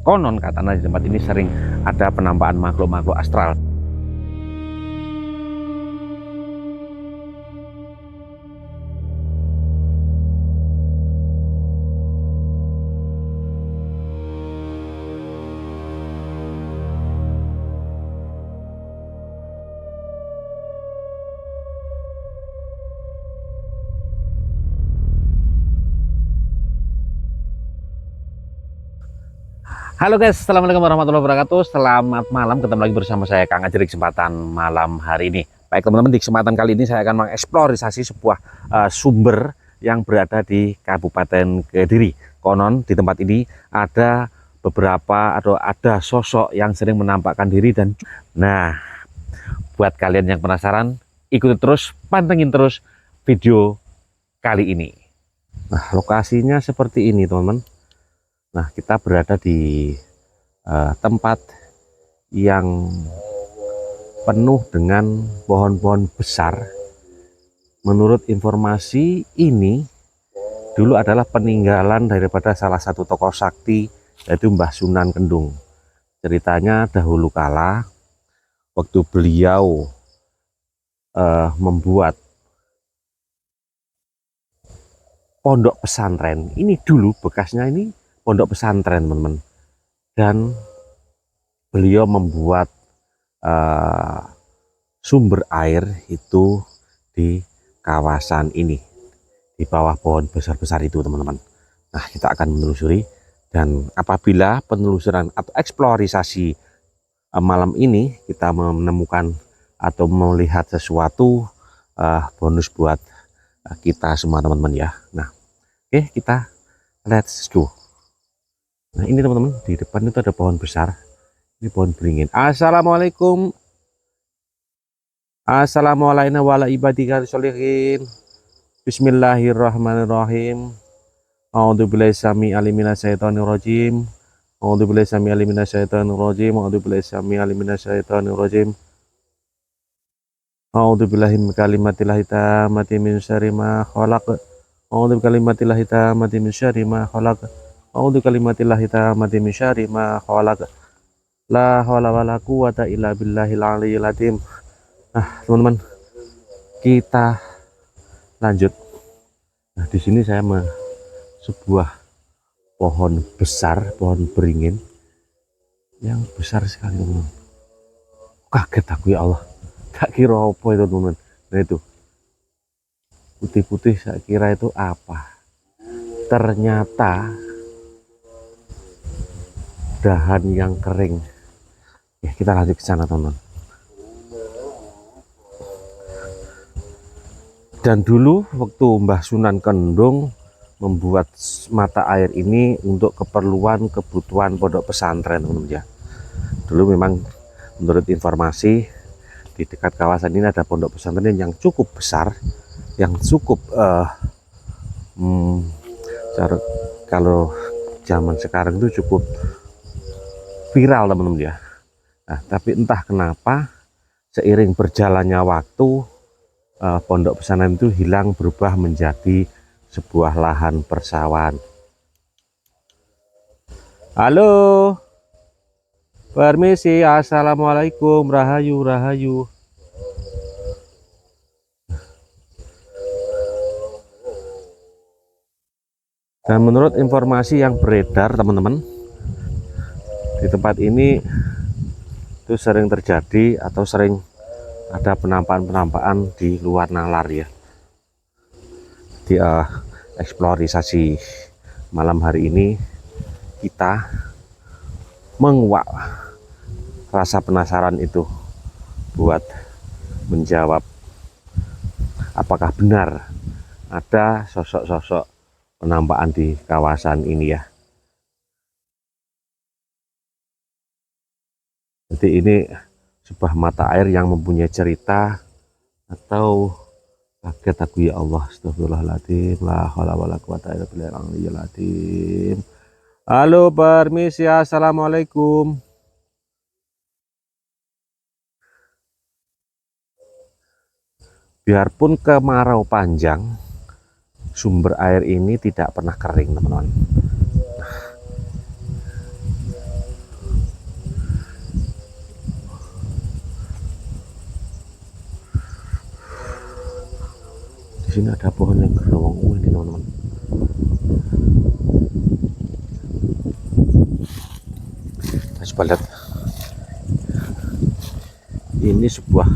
Konon katanya di tempat ini sering ada penampakan makhluk-makhluk astral. Halo guys, assalamualaikum warahmatullahi wabarakatuh. Selamat malam, ketemu lagi bersama saya Kang Ajri di kesempatan malam hari ini. Baik teman-teman, di kesempatan kali ini saya akan mengeksplorasi sebuah sumber yang berada di Kabupaten Kediri. Konon di tempat ini ada beberapa atau ada sosok yang sering menampakkan diri dan buat kalian yang penasaran, ikuti terus, pantengin terus video kali ini. Nah, lokasinya seperti ini teman-teman. Nah, kita berada di tempat yang penuh dengan pohon-pohon besar. Menurut informasi ini dulu adalah peninggalan daripada salah satu tokoh sakti, yaitu Mbah Sunan Kendung. Ceritanya dahulu kala waktu beliau membuat pondok pesantren, ini dulu bekasnya ini pondok pesantren teman-teman, dan beliau membuat sumber air itu di kawasan ini, di bawah pohon besar-besar itu teman-teman. Nah, kita akan menelusuri, dan apabila penelusuran atau eksplorasi malam ini kita menemukan atau melihat sesuatu bonus buat kita semua teman-teman ya. Nah, oke, kita let's go. Nah, ini teman-teman, di depan itu ada pohon besar. Ini pohon beringin. Assalamualaikum. Assalamualaikum warahmatullahi wabarakatuh. Bismillahirrahmanirrahim. A'udzubillahi samii'alim minasyaitonir rajim. A'udzubillahi samii'alim minasyaitonir rajim. A'udzubillahi samii'alim minasyaitonir rajim. A'udzubillahi min kalimatillahi tammati min syarri ma khalaq. A'udzu bikalimatillahi tammati min syarri ma khalaq. A'udzu kalimatillahi tammati min syarri ma khalaq. La haula wala quwata illa billahil aliyyil azim. Nah, teman-teman, kita lanjut. Nah, di sini saya sebuah pohon besar, pohon beringin yang besar sekali, teman-teman. Kaget aku, ya Allah. Tak kira apa itu, teman-teman. Nah, itu putih-putih, saya kira itu apa? Ternyata dahan yang kering. Ya, kita lanjut ke sana teman-teman. Dan dulu waktu Mbah Sunan Kendung membuat mata air ini untuk kebutuhan pondok pesantren teman-teman ya. Dulu memang menurut informasi di dekat kawasan ini ada pondok pesantren yang cukup besar, yang cukup kalau zaman sekarang itu cukup viral teman-teman ya. Nah, tapi entah kenapa seiring berjalannya waktu pondok pesantren itu hilang, berubah menjadi sebuah lahan persawahan. Halo, permisi, assalamualaikum, rahayu rahayu. Dan menurut informasi yang beredar teman-teman, di tempat ini itu sering terjadi atau sering ada penampakan-penampakan di luar nalar ya. Di eksplorasi malam hari ini kita menguak rasa penasaran itu buat menjawab apakah benar ada sosok-sosok penampakan di kawasan ini ya. Jadi ini sebuah mata air yang mempunyai cerita, atau kaget aku, ya Allah, astagfirullahaladzim, la haula wala quwata illa billahil azim. Halo, permisi, assalamualaikum. Biarpun kemarau panjang, sumber air ini tidak pernah kering teman-teman. sini ada pohon yang gerowong ini teman-teman. Nah, coba lihat. Ini sebuah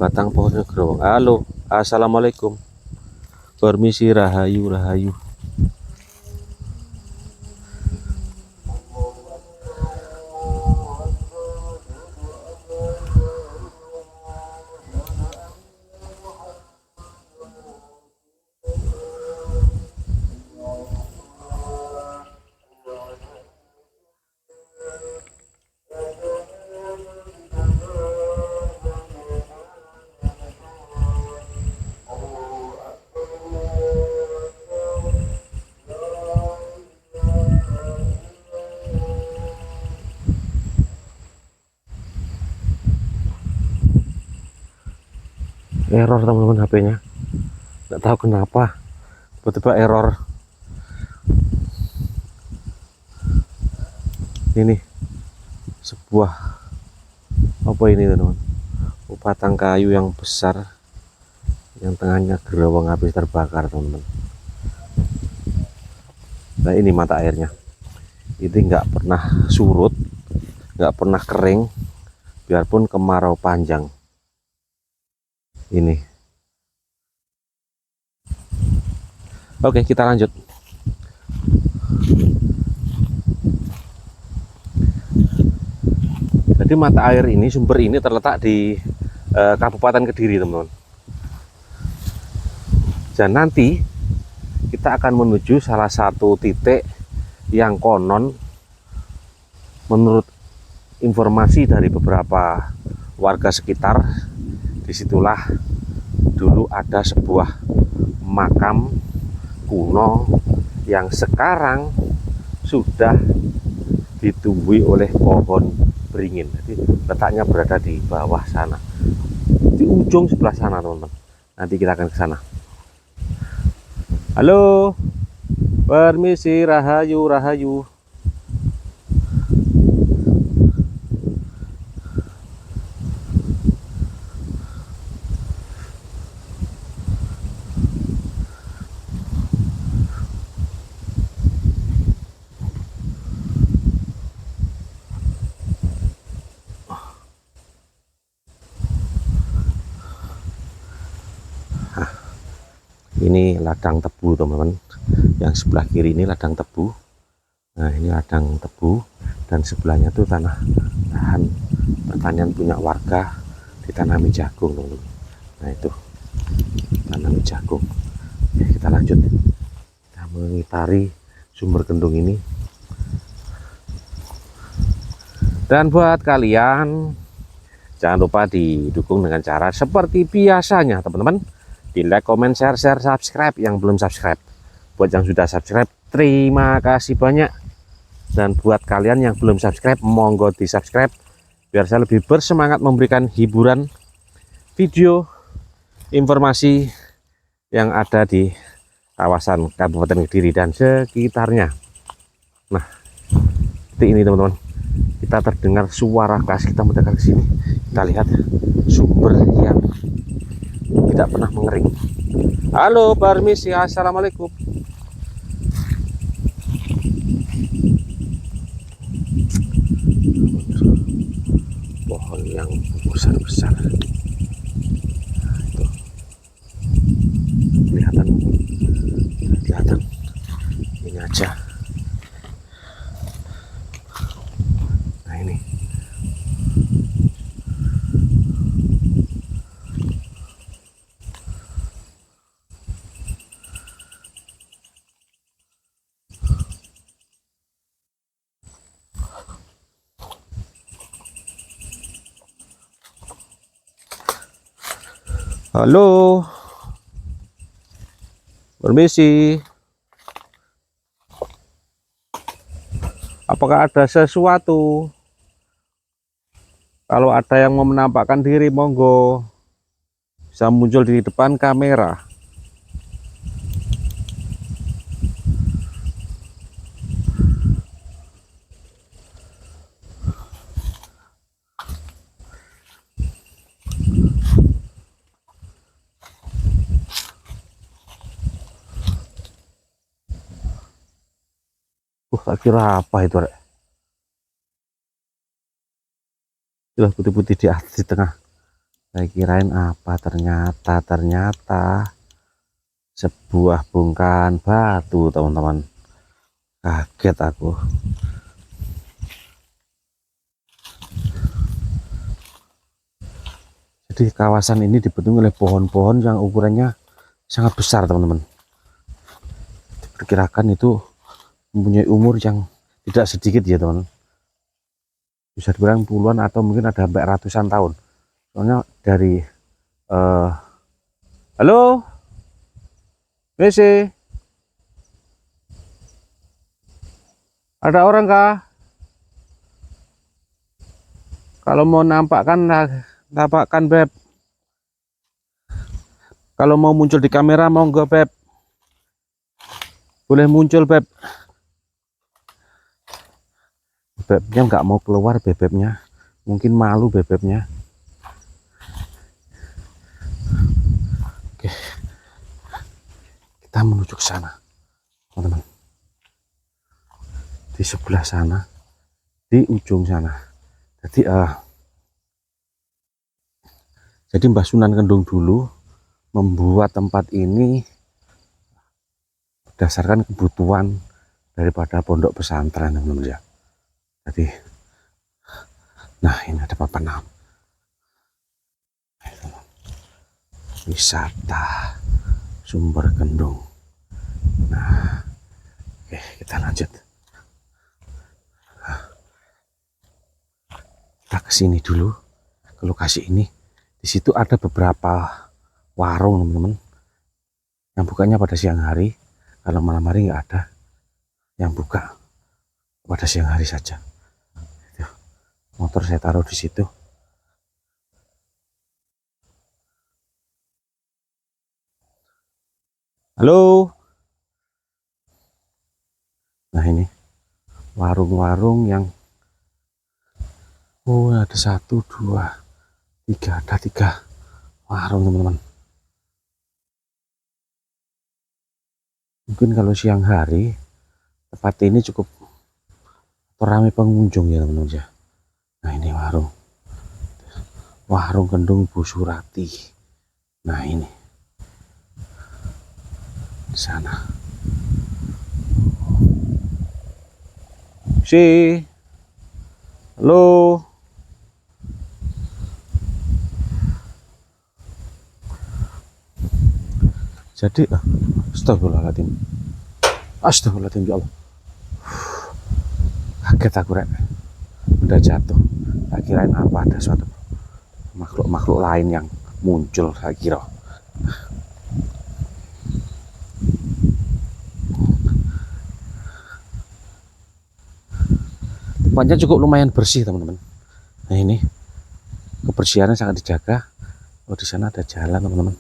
batang pohon yang gerowong. Halo, assalamualaikum. Permisi, rahayu, rahayu. Error teman-teman HP-nya, nggak tahu kenapa tiba-tiba error. Ini sebuah apa ini teman-teman, batang kayu yang besar yang tengahnya gerowong habis terbakar teman-teman. Nah ini mata airnya, ini nggak pernah surut, nggak pernah kering biarpun kemarau panjang. Ini oke, kita lanjut. Jadi mata air ini, sumber ini terletak di Kabupaten Kediri teman-teman. Dan nanti kita akan menuju salah satu titik yang konon menurut informasi dari beberapa warga sekitar, disitulah dulu ada sebuah makam kuno yang sekarang sudah ditumbuhi oleh pohon beringin. Jadi letaknya berada di bawah sana, di ujung sebelah sana teman-teman. Nanti kita akan ke sana. Halo, permisi, rahayu, rahayu. Ini ladang tebu teman-teman, yang sebelah kiri ini ladang tebu. Nah ini ladang tebu, dan sebelahnya tuh tanah lahan pertanian punya warga, ditanami jagung teman-teman. Nah itu tanami jagung. Oke, kita lanjut, kita mengitari sumber kendung ini. Dan buat kalian, jangan lupa didukung dengan cara seperti biasanya teman-teman, di like, comment, share, subscribe. Yang belum subscribe, buat yang sudah subscribe terima kasih banyak, dan buat kalian yang belum subscribe monggo di subscribe biar saya lebih bersemangat memberikan hiburan video informasi yang ada di kawasan Kabupaten Kediri dan sekitarnya. Nah seperti ini teman-teman, kita terdengar suara gas, kita mendekat ke sini, kita lihat sumber yang tidak pernah mengering. Halo, permisi, assalamualaikum. Pohon yang besar-besar. Nah, itu kelihatan ini aja. Nah ini halo, permisi. Apakah ada sesuatu? Kalau ada yang mau menampakkan diri, monggo bisa muncul di depan kamera. tak kira apa itu, Rek. Itu putih-putih di atas di tengah. Saya kirain apa, ternyata sebuah bongkahan batu, teman-teman. Kaget aku. Jadi kawasan ini dipenuhi oleh pohon-pohon yang ukurannya sangat besar, teman-teman. Diperkirakan itu mempunyai umur yang tidak sedikit ya, teman. Bisa dibilang puluhan atau mungkin ada sampai ratusan tahun. Soalnya dari halo, WC, ada orang kah? Kalau mau nampakkan Beb. Kalau mau muncul di kamera mau nggak Beb? Boleh muncul Beb. Bebeknya nggak mau keluar, bebeknya mungkin malu bebeknya. Oke, kita menuju ke sana, teman-teman. Di sebelah sana, di ujung sana. Jadi Mbah Sunan Kendung dulu membuat tempat ini berdasarkan kebutuhan daripada pondok pesantren, teman-teman ya. Jadi, nah ini ada papan nama. Wisata Sumber Kendung. Nah, oke, kita lanjut. Kita ke sini dulu, ke lokasi ini. Di situ ada beberapa warung, teman-teman, yang bukanya pada siang hari. Kalau malam hari nggak ada, yang buka pada siang hari saja. Motor saya taruh di situ. Halo. Nah ini warung-warung yang ada 1, 2, 3, ada 3 warung, teman-teman. Mungkin kalau siang hari tempat ini cukup ramai pengunjung ya, teman-teman ya. Nah ini warung Kendung Bu Surati. Nah ini di sana. Halo. Jadi astagfirullahaladzim. Astagfirullahaladzim ya Allah. Kaget aku, Rek. Udah jatuh. Tak kirain apa ada suatu makhluk-makhluk lain yang muncul, saya kira. Tempatnya cukup lumayan bersih, teman-teman. Nah ini kebersihannya sangat dijaga. Oh di sana ada jalan, teman-teman.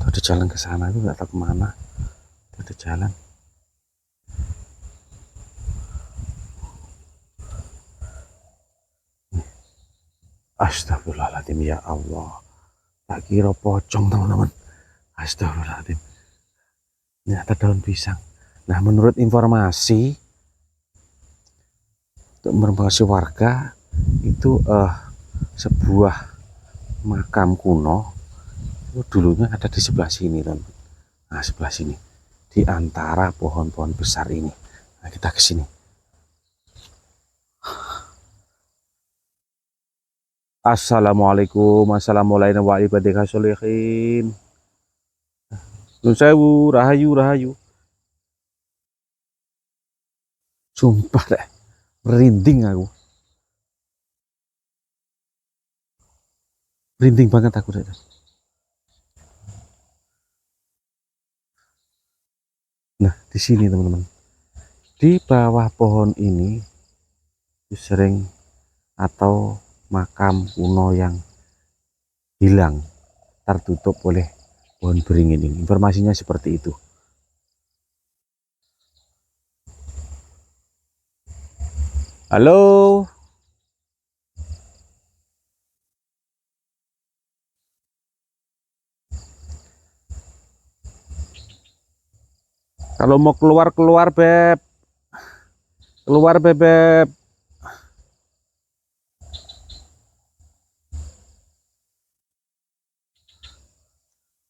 Ada jalan ke sana, itu nggak tahu kemana. Ada jalan. Astagfirullahaladzim ya Allah. Tak kira pocong, teman-teman. Astagfirullahaladzim. Ini ada daun pisang. Nah menurut informasi warga itu sebuah makam kuno itu dulunya ada di sebelah sini, teman-teman. Nah sebelah sini di antara pohon-pohon besar ini. Nah kita ke sini. Assalamualaikum, assalamualaikum warahmatullahi wabarakatuh. Nun sewu, rahayu, rahayu. Sumpah deh, merinding aku. Merinding banget aku deh. Nah, di sini teman-teman. Di bawah pohon ini sering atau makam kuno yang hilang tertutup oleh pohon beringin ini. Informasinya seperti itu. Halo. Kalau mau keluar, Beb. Keluar bebek.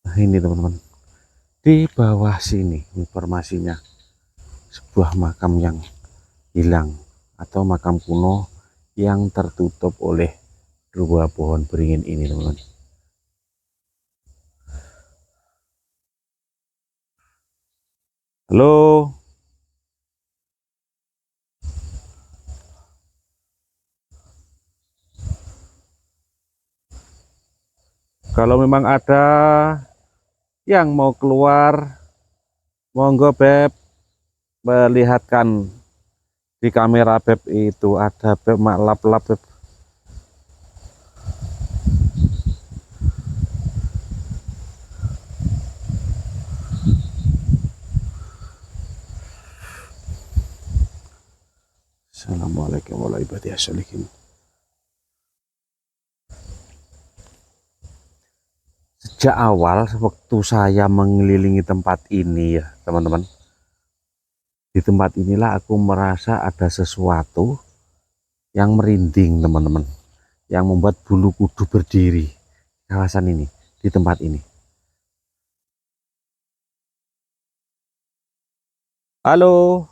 Nah, ini teman-teman. Di bawah sini informasinya sebuah makam yang hilang atau makam kuno yang tertutup oleh dua pohon beringin ini teman-teman. Halo. Kalau memang ada yang mau keluar, monggo beb, melihatkan di kamera beb, itu ada beb mak lap-lap beb. Assalamualaikum warahmatullahi wabarakatuh. Sejak awal waktu saya mengelilingi tempat ini ya teman-teman, di tempat inilah aku merasa ada sesuatu yang merinding teman-teman, yang membuat bulu kudu berdiri kawasan ini, di tempat ini. Halo.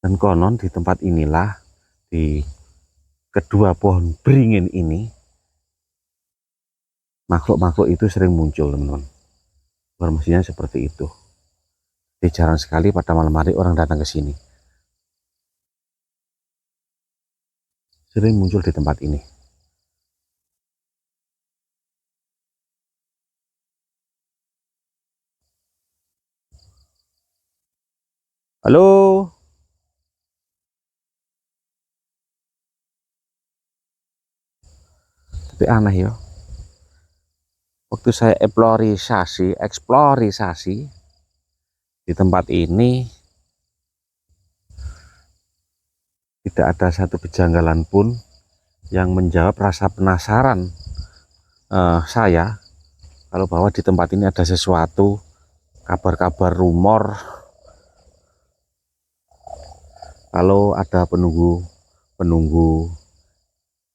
Dan konon di tempat inilah, di kedua pohon beringin ini, makhluk-makhluk itu sering muncul teman-teman. Informasinya seperti itu. Jadi jarang sekali pada malam hari orang datang ke sini. Sering muncul di tempat ini. Halo. Tapi aneh ya. Waktu saya eksplorisasi di tempat ini, tidak ada satu kejanggalan pun yang menjawab rasa penasaran saya kalau bahwa di tempat ini ada sesuatu, kabar-kabar rumor kalau ada penunggu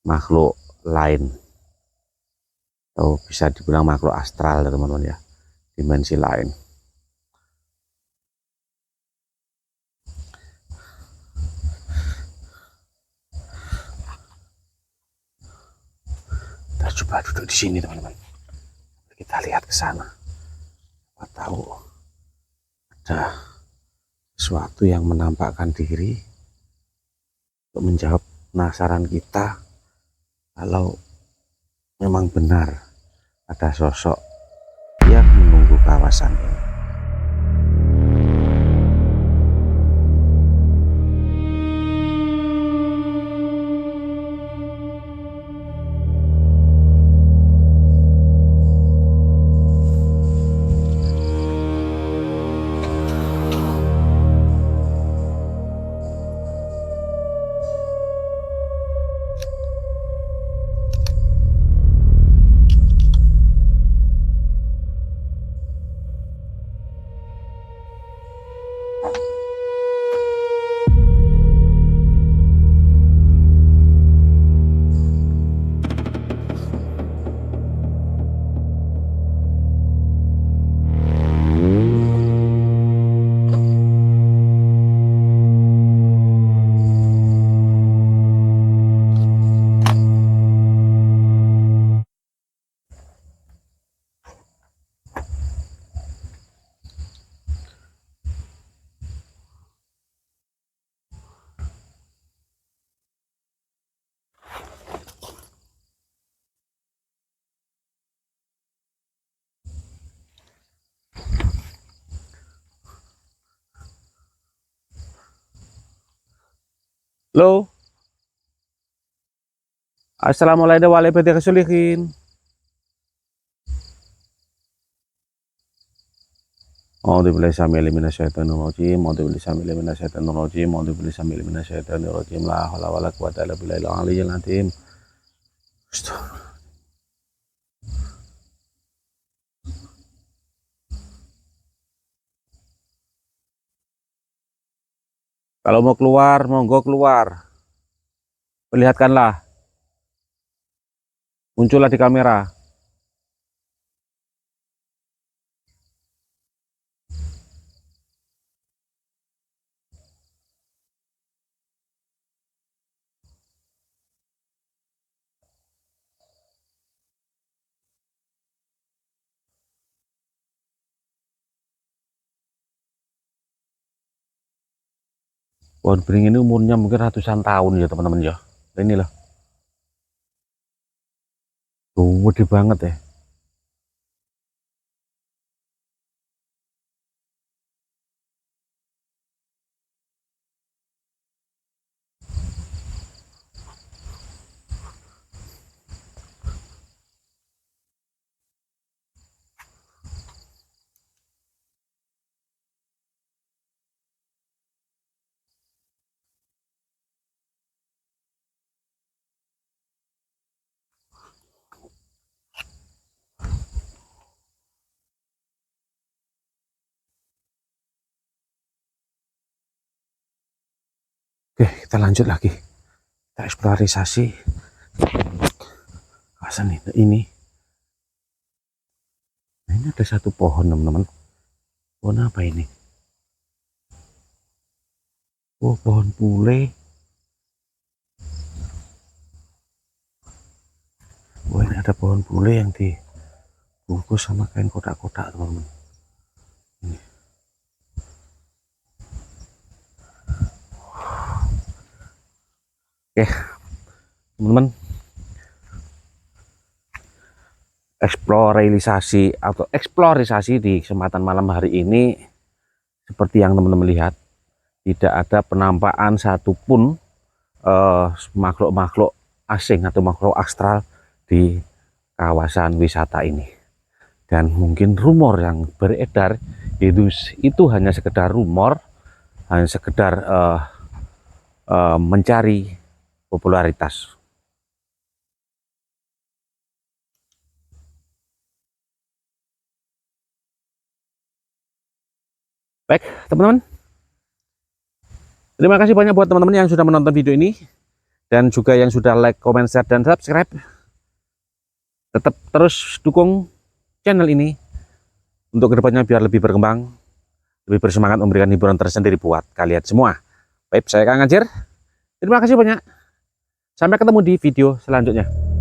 makhluk lain, atau bisa dibilang makhluk astral teman-teman ya, dimensi lain. Kita coba duduk di sini teman-teman, kita lihat ke sana, apa tahu ada sesuatu yang menampakkan diri untuk menjawab penasaran kita kalau memang benar ada sosok yang menunggu kawasan ini. Halo. Assalamualaikum warahmatullahi wabarakatuh. A'udzubillahi samil minasyaitonir rajim. A'udzubillahi samil minasyaitonir rajim. A'udzubillahi samil minasyaitonir rajim. La haula wala quwata illa billahil aliyyil azim. Kalau mau keluar, monggo keluar. Perlihatkanlah. Muncullah di kamera. Pohon beringin ini umurnya mungkin ratusan tahun ya teman-teman ya. Ini loh. Tuh, gede banget ya. Oke, kita lanjut lagi. Kita eksplorisasi kawasan ini. Nah, ini ada satu pohon teman-teman. Pohon apa ini? Oh, pohon pule. Oh, ini ada pohon pule yang dibungkus sama kain kotak-kotak teman-teman. Ini. Oke, teman-teman. Eksplorisasi di kesempatan malam hari ini seperti yang teman-teman lihat, tidak ada penampakan satupun makhluk-makhluk asing atau makhluk astral di kawasan wisata ini. Dan mungkin rumor yang beredar itu hanya sekedar rumor, hanya sekedar mencari popularitas. Baik, teman-teman. Terima kasih banyak buat teman-teman yang sudah menonton video ini dan juga yang sudah like, comment, share, dan subscribe. Tetap terus dukung channel ini untuk kedepannya biar lebih berkembang, lebih bersemangat memberikan hiburan tersendiri buat kalian semua. Baik, saya Kang Anjir. Terima kasih banyak. Sampai ketemu di video selanjutnya.